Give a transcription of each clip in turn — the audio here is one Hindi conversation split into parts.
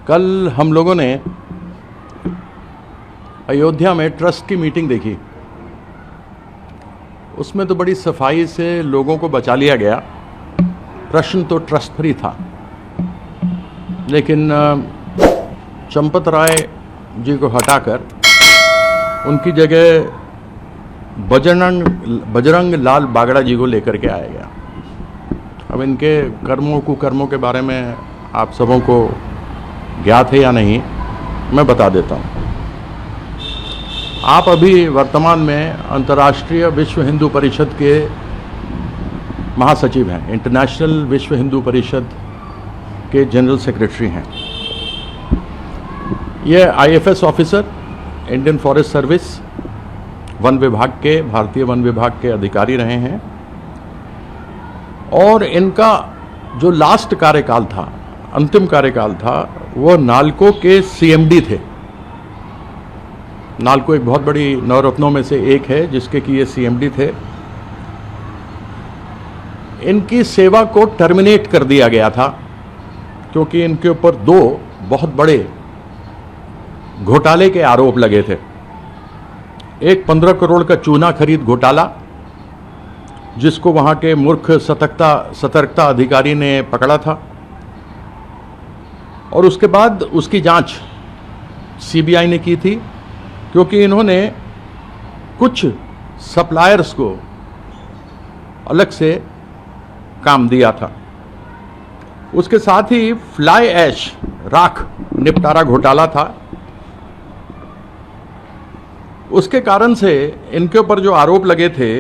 कल हम लोगों ने अयोध्या में ट्रस्ट की मीटिंग देखी। उसमें तो बड़ी सफाई से लोगों को बचा लिया गया। प्रश्न तो ट्रस्ट पर ही था, लेकिन चंपत राय जी को हटाकर उनकी जगह बजरंग लाल बागड़ा जी को लेकर के आया गया। अब इनके कर्मों कुकर्मों के बारे में आप सबों को ज्ञात है या नहीं, मैं बता देता हूँ। आप अभी वर्तमान में अंतर्राष्ट्रीय विश्व हिंदू परिषद के महासचिव हैं, इंटरनेशनल विश्व हिंदू परिषद के जनरल सेक्रेटरी हैं। ये IFS officer, Indian forest service, one विभाग के, भारतीय वन विभाग के अधिकारी रहे हैं। और इनका जो लास्ट कार्यकाल था, अंतिम कार्यकाल था, वो नालको के सीएमडी थे। नालको एक बहुत बड़ी नवरत्नों में से एक है जिसके कि ये सीएमडी थे। इनकी सेवा को टर्मिनेट कर दिया गया था क्योंकि इनके ऊपर दो बहुत बड़े घोटाले के आरोप लगे थे। एक 15 करोड़ का चूना खरीद घोटाला, जिसको वहां के मूर्ख सतर्कता अधिकारी ने पकड़ा था, और उसके बाद उसकी जांच सीबीआई ने की थी क्योंकि इन्होंने कुछ सप्लायर्स को अलग से काम दिया था। उसके साथ ही फ्लाई ऐश राख निपटारा घोटाला था। उसके कारण से इनके ऊपर जो आरोप लगे थे,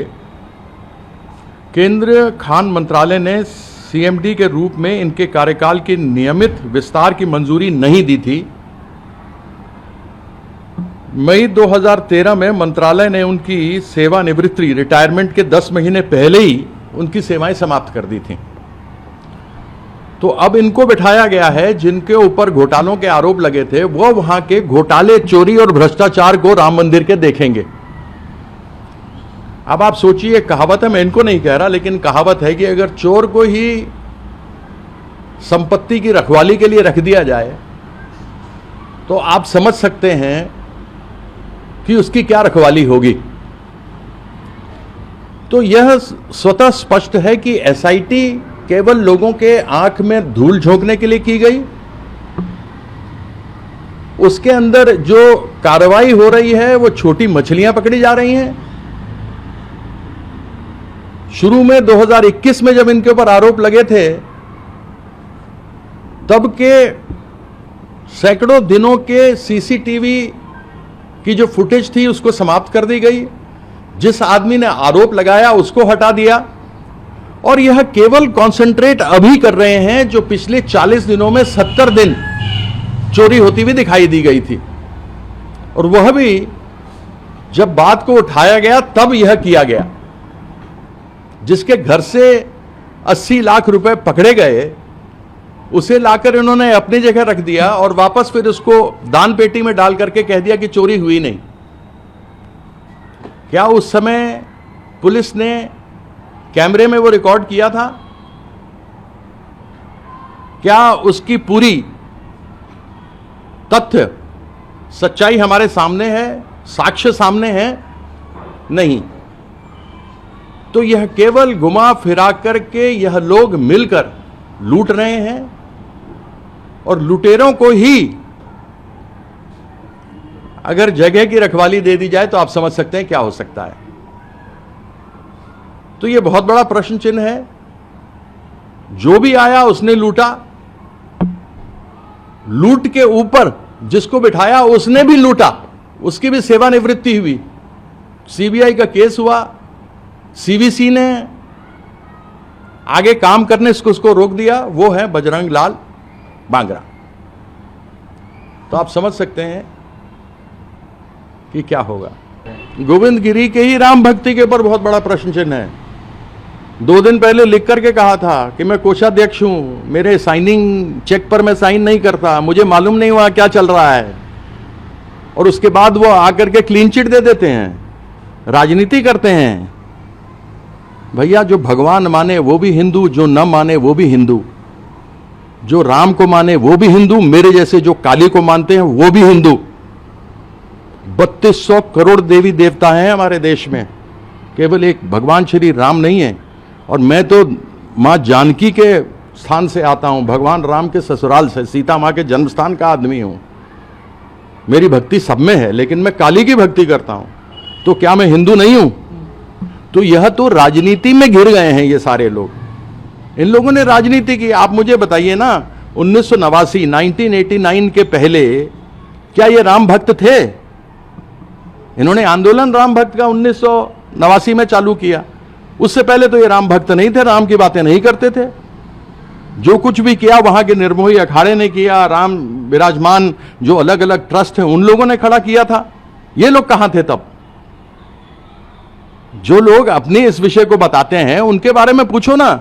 केंद्रीय खान मंत्रालय ने सीएमडी के रूप में इनके कार्यकाल की नियमित विस्तार की मंजूरी नहीं दी थी। मई 2013 में मंत्रालय ने उनकी सेवानिवृत्ति, रिटायरमेंट के 10 महीने पहले ही उनकी सेवाएं समाप्त कर दी थी। तो अब इनको बिठाया गया है जिनके ऊपर घोटालों के आरोप लगे थे, वो वहां के घोटाले, चोरी और भ्रष्टाचार को राम मंदिर के देखेंगे। अब आप सोचिए, कहावत है, मैं इनको नहीं कह रहा, लेकिन कहावत है कि अगर चोर को ही संपत्ति की रखवाली के लिए रख दिया जाए तो आप समझ सकते हैं कि उसकी क्या रखवाली होगी। तो यह स्वतः स्पष्ट है कि एसआईटी केवल लोगों के आंख में धूल झोंकने के लिए की गई। उसके अंदर जो कार्रवाई हो रही है वो छोटी मछलियां पकड़ी जा रही हैं। शुरू में 2021 में जब इनके ऊपर आरोप लगे थे, तब के सैकड़ों दिनों के सीसीटीवी की जो फुटेज थी उसको समाप्त कर दी गई। जिस आदमी ने आरोप लगाया उसको हटा दिया, और यह केवल कॉन्सेंट्रेट अभी कर रहे हैं जो पिछले 40 दिनों में 70 दिन चोरी होती हुई दिखाई दी गई थी। और वह भी जब बात को उठाया गया तब यह किया गया। जिसके घर से 80 लाख रुपए पकड़े गए, उसे लाकर इन्होंने अपनी जगह रख दिया और वापस फिर उसको दान पेटी में डाल करके कह दिया कि चोरी हुई नहीं। क्या उस समय पुलिस ने कैमरे में वो रिकॉर्ड किया था? क्या उसकी पूरी तथ्य सच्चाई हमारे सामने है, साक्ष्य सामने है? नहीं। तो यह केवल घुमा फिरा करके यह लोग मिलकर लूट रहे हैं, और लुटेरों को ही अगर जगह की रखवाली दे दी जाए तो आप समझ सकते हैं क्या हो सकता है। तो यह बहुत बड़ा प्रश्न चिन्ह है। जो भी आया उसने लूटा, लूट के ऊपर जिसको बिठाया उसने भी लूटा, उसकी भी सेवानिवृत्ति हुई। सीबीआई का केस हुआ, सीवीसी ने आगे काम करने से उसको रोक दिया। वो है बजरंग लाल बांगड़ा। तो आप समझ सकते हैं कि क्या होगा। गोविंद गिरी के ही राम भक्ति के ऊपर बहुत बड़ा प्रश्न चिन्ह है। 2 दिन पहले लिख करके कहा था कि मैं कोषाध्यक्ष हूं, मेरे साइनिंग चेक पर मैं साइन नहीं करता, मुझे मालूम नहीं हुआ क्या चल रहा है। और उसके बाद वो आकर के क्लीन चिट दे देते हैं, राजनीति करते हैं। भैया, जो भगवान माने वो भी हिंदू, जो न माने वो भी हिंदू। जो राम को माने वो भी हिंदू, मेरे जैसे जो काली को मानते हैं वो भी हिंदू। 3200 करोड़ देवी देवता हैं हमारे देश में, केवल एक भगवान श्री राम नहीं है। और मैं तो मां जानकी के स्थान से आता हूं, भगवान राम के ससुराल से, सीता मां के जन्म स्थान का आदमी हूं। मेरी भक्ति सब में है, लेकिन मैं काली की भक्ति करता हूं, तो क्या मैं हिंदू नहीं हूं? तो यह तो राजनीति में घिर गए हैं ये सारे लोग। इन लोगों ने राजनीति की। आप मुझे बताइए ना, 1989 1989 के पहले क्या ये राम भक्त थे? इन्होंने आंदोलन राम भक्त का 1989 में चालू किया। उससे पहले तो ये राम भक्त नहीं थे, राम की बातें नहीं करते थे। जो कुछ भी किया वहां के निर्मोही अखाड़े ने किया, राम विराजमान जो अलग अलग ट्रस्ट हैं उन लोगों ने खड़ा किया था। ये लोग कहां थे तब? जो लोग अपने इस विषय को बताते हैं उनके बारे में पूछो ना,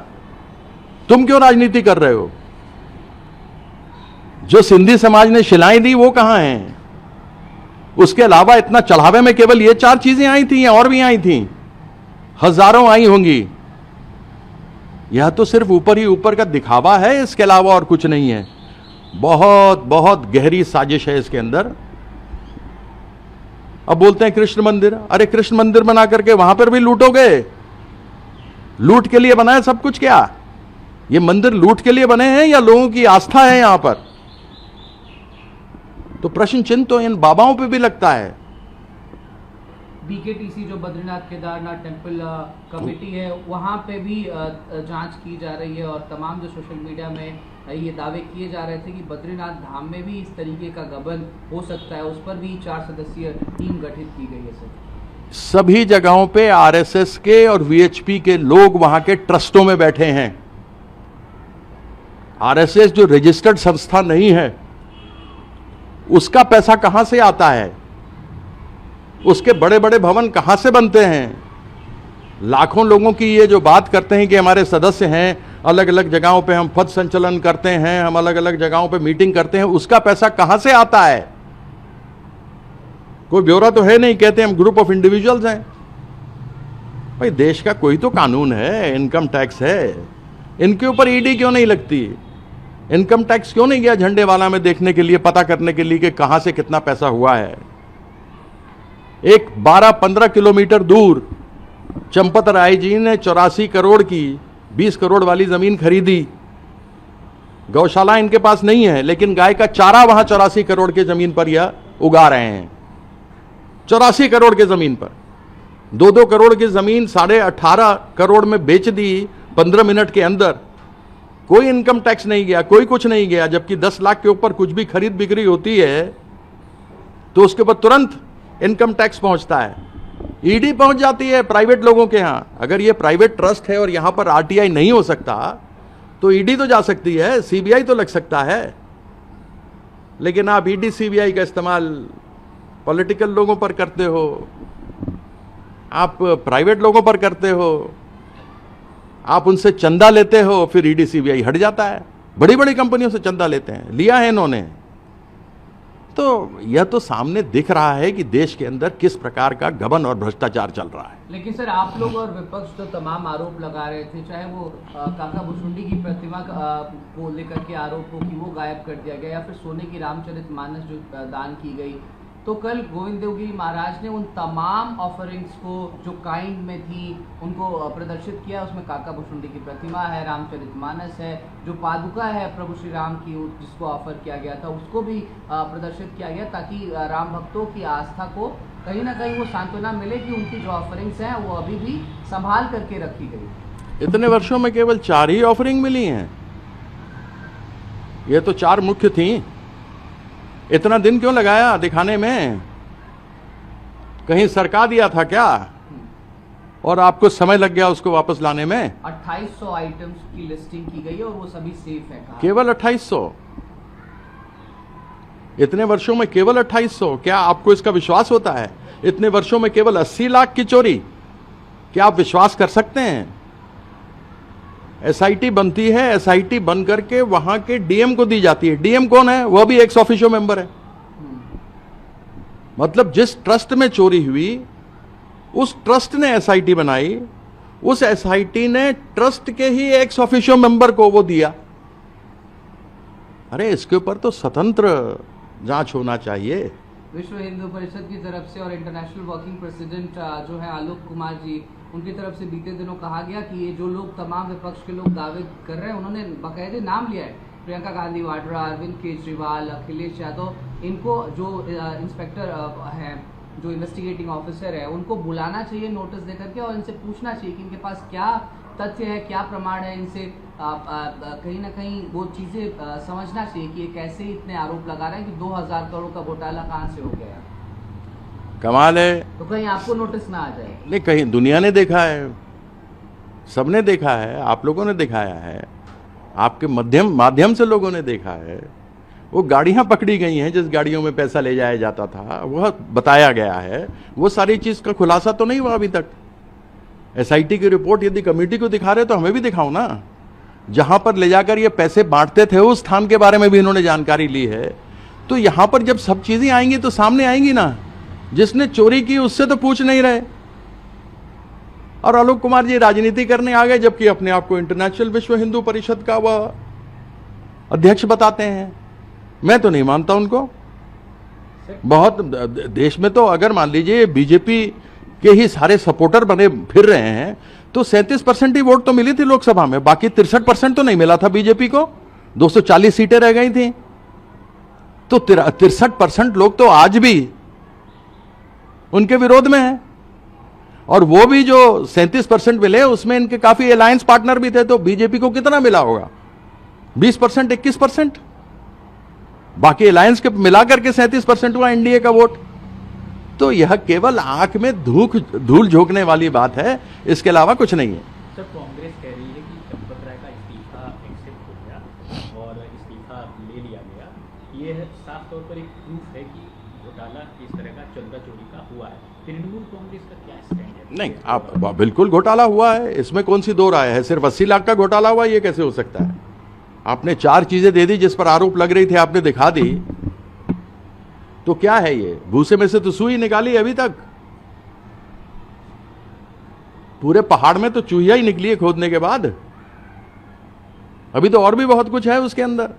तुम क्यों राजनीति कर रहे हो? जो सिंधी समाज ने शिलाएं दी वो कहां हैं? उसके अलावा इतना चढ़ावे में केवल ये 4 चीजें आई थी या और भी आई थी? हजारों आई होंगी। यह तो सिर्फ ऊपर ही ऊपर का दिखावा है, इसके अलावा और कुछ नहीं है। बहुत बहुत गहरी साजिश है इसके अंदर। अब बोलते हैं कृष्ण मंदिर, अरे कृष्ण मंदिर बना करके वहां पर भी लूटोगे? लूट के लिए बना है सब कुछ क्या? ये मंदिर लूट के लिए बने हैं या लोगों की आस्था है यहां पर? तो प्रश्न चिन्ह तो इन बाबाओं पे भी लगता है। बीकेटीसी जो बद्रीनाथ केदारनाथ टेम्पल कमेटी है, वहां पे भी जांच की जा रही है, और तमाम जो सोशल मीडिया में ये दावे किए जा रहे थे कि बद्रीनाथ धाम में भी इस तरीके का गबन हो सकता है, उस पर भी 4 सदस्यीय टीम गठित की गई है। सर, सभी जगहों पे आरएसएस के और वीएचपी के लोग वहां के ट्रस्टों में बैठे हैं। आरएसएस जो रजिस्टर्ड संस्था नहीं है, उसका पैसा कहां से आता है? उसके बड़े बड़े भवन कहां से बनते हैं? लाखों लोगों की ये जो बात करते हैं कि हमारे सदस्य हैं, अलग अलग जगहों पे हम पथ संचलन करते हैं, हम अलग अलग जगहों पे मीटिंग करते हैं, उसका पैसा कहां से आता है? कोई ब्यौरा तो है नहीं, कहते हम ग्रुप ऑफ इंडिविजुअल्स हैं। भाई देश का कोई तो कानून है, इनकम टैक्स है, इनके ऊपर ईडी क्यों नहीं लगती? इनकम टैक्स क्यों नहीं गया झंडे वाला में देखने के लिए, पता करने के लिए कि कहां से कितना पैसा हुआ है? एक 12-15 किलोमीटर दूर चंपत राय जी ने 84 करोड़ की 20 करोड़ वाली जमीन खरीदी। गौशाला इनके पास नहीं है, लेकिन गाय का चारा वहां 84 करोड़ के जमीन पर यह उगा रहे हैं। 84 करोड़ के जमीन पर 2-2 करोड़ की जमीन 18.5 करोड़ में बेच दी 15 मिनट के अंदर। कोई इनकम टैक्स नहीं गया, कोई कुछ नहीं गया। जबकि 10 लाख के ऊपर कुछ भी खरीद बिक्री होती है तो उसके ऊपर तुरंत इनकम टैक्स पहुंचता है, ईडी पहुंच जाती है प्राइवेट लोगों के यहां। अगर ये प्राइवेट ट्रस्ट है और यहां पर आरटीआई नहीं हो सकता तो ईडी तो जा सकती है, सीबीआई तो लग सकता है। लेकिन आप ईडी सीबीआई का इस्तेमाल पॉलिटिकल लोगों पर करते हो, आप प्राइवेट लोगों पर करते हो, आप उनसे चंदा लेते हो, फिर ईडी सीबीआई हट जाता है। बड़ी बड़ी कंपनियों से चंदा लेते हैं, लिया है इन्होंने। तो यह तो सामने दिख रहा है कि देश के अंदर किस प्रकार का गबन और भ्रष्टाचार चल रहा है। लेकिन सर, आप लोग और विपक्ष तो तमाम आरोप लगा रहे थे, चाहे वो काका भुसुंडी की प्रतिमा को लेकर के आरोप हो कि वो गायब कर दिया गया, या फिर सोने की रामचरितमानस जो दान की गई। तो कल गोविंद देवगिरी महाराज ने उन तमाम ऑफरिंग्स को जो काइंड में थी उनको प्रदर्शित किया। उसमें काका भुसुंडी की प्रतिमा है, रामचरितमानस है, जो पादुका है प्रभु श्री राम की जिसको ऑफर किया गया था उसको भी प्रदर्शित किया गया, ताकि राम भक्तों की आस्था को कहीं ना कहीं वो सांत्वना मिले कि उनकी जो ऑफरिंग्स हैं वो अभी भी संभाल करके रखी गई। इतने वर्षों में केवल 4 ही ऑफरिंग मिली हैं। ये तो 4 मुख्य थी। इतना दिन क्यों लगाया दिखाने में? कहीं सरका दिया था क्या? और आपको समय लग गया उसको वापस लाने में? 2800 आइटम्स की लिस्टिंग की गई है और वो सभी सेफ है। केवल 2800? इतने वर्षों में केवल 2800? क्या आपको इसका विश्वास होता है? इतने वर्षों में केवल 80 लाख की चोरी? क्या आप विश्वास कर सकते हैं? एसआईटी बनती है, एसआईटी बन करके वहां के डीएम को दी जाती है। डीएम कौन है? वह भी एक्स ऑफिशियो मेंबर है। मतलब जिस ट्रस्ट में चोरी हुई उस ट्रस्ट ने एसआईटी बनाई, उस एसआईटी ने ट्रस्ट के ही एक्स ऑफिशियो मेंबर को वो दिया। अरे इसके ऊपर तो स्वतंत्र जांच होना चाहिए। विश्व हिंदू परिषद की तरफ से और इंटरनेशनल वर्किंग प्रेसिडेंट जो है आलोक कुमार जी, उनकी तरफ से बीते दिनों कहा गया कि ये जो लोग तमाम विपक्ष के लोग दावे कर रहे हैं, उन्होंने बाकायदे नाम लिया है, प्रियंका गांधी वाड्रा, अरविंद केजरीवाल, अखिलेश यादव, इनको जो इंस्पेक्टर हैं, जो इन्वेस्टिगेटिंग ऑफिसर है, उनको बुलाना चाहिए नोटिस देकर के और इनसे पूछना चाहिए कि इनके पास क्या तथ्य है, क्या प्रमाण है, इनसे कहीं ना कहीं वो चीज़ें समझना चाहिए कि ये कैसे इतने आरोप लगा रहे हैं कि 2000 करोड़ का घोटाला कहाँ से हो गया। कमाल है। तो कहीं आपको नोटिस ना आ जाए। नहीं, कहीं दुनिया ने देखा है, सबने देखा है, आप लोगों ने दिखाया है, आपके माध्यम से लोगों ने देखा है। वो गाड़ियां पकड़ी गई हैं जिस गाड़ियों में पैसा ले जाया जाता था, वह बताया गया है। वो सारी चीज का खुलासा तो नहीं हुआ अभी तक। एसआईटी की रिपोर्ट यदि कमेटी को दिखा रहे तो हमें भी दिखाओ ना। जहां पर ले जाकर ये पैसे बांटते थे उस स्थान के बारे में भी इन्होंने जानकारी ली है। तो यहां पर जब सब चीजें आएंगी तो सामने आएंगी ना। जिसने चोरी की उससे तो पूछ नहीं रहे। और आलोक कुमार जी राजनीति करने आ गए, जबकि अपने आप को इंटरनेशनल विश्व हिंदू परिषद का वह अध्यक्ष बताते हैं। मैं तो नहीं मानता उनको। बहुत देश में तो अगर मान लीजिए बीजेपी के ही सारे सपोर्टर बने फिर रहे हैं तो 37% ही वोट तो मिली थी लोकसभा में, बाकी 63% तो नहीं मिला था बीजेपी को। 240 सीटें रह गई थी। तो 63% लोग तो आज भी उनके विरोध में हैं। और वो भी जो 37% मिले उसमें इनके काफी अलायंस पार्टनर भी थे। तो बीजेपी को कितना मिला होगा? 20%, 21%। बाकी अलायंस के मिलाकर के 37% हुआ एनडीए का वोट। तो यह केवल आंख में धूल झोंकने वाली बात है, इसके अलावा कुछ नहीं है। सर, कांग्रेस कह रही है कि चंपत राय का इस्तीफा एक्सेप्ट हो गया और इस्तीफा ले लिया गया। ये साफ तौर पर एक प्रूफ है कि घोटाला इस तरह का चंदा चोरी का हुआ है। तृणमूल कांग्रेस का क्या स्टैंड है? नहीं, आप बिल्कुल घोटाला हुआ है, इसमें कौन सी दो राय है। सिर्फ 80 लाख का घोटाला हुआ, ये कैसे हो सकता है? आपने 4 चीजें दे दी जिस पर आरोप लग रही थी, आपने दिखा दी। तो क्या है ये? भूसे में से तो सुई निकाली अभी तक। पूरे पहाड़ में तो चूहिया ही निकली है खोदने के बाद। अभी तो और भी बहुत कुछ है उसके अंदर।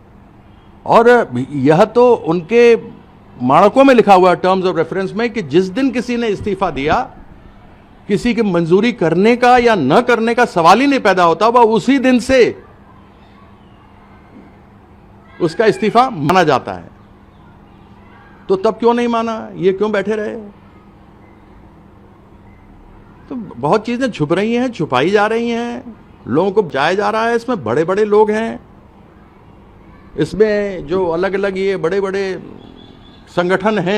और यह तो उनके मानकों में लिखा हुआ है, टर्म्स ऑफ रेफरेंस में, कि जिस दिन किसी ने इस्तीफा दिया, किसी की मंजूरी करने का या न करने का सवाल ही नहीं पैदा होता, वह उसी दिन से उसका इस्तीफा माना जाता है। तो तब क्यों नहीं माना? ये क्यों बैठे रहे? तो बहुत चीजें छुप रही हैं, छुपाई जा रही हैं, लोगों को बचाया जा रहा है। इसमें बड़े बड़े लोग हैं, इसमें जो अलग अलग ये बड़े बड़े संगठन हैं।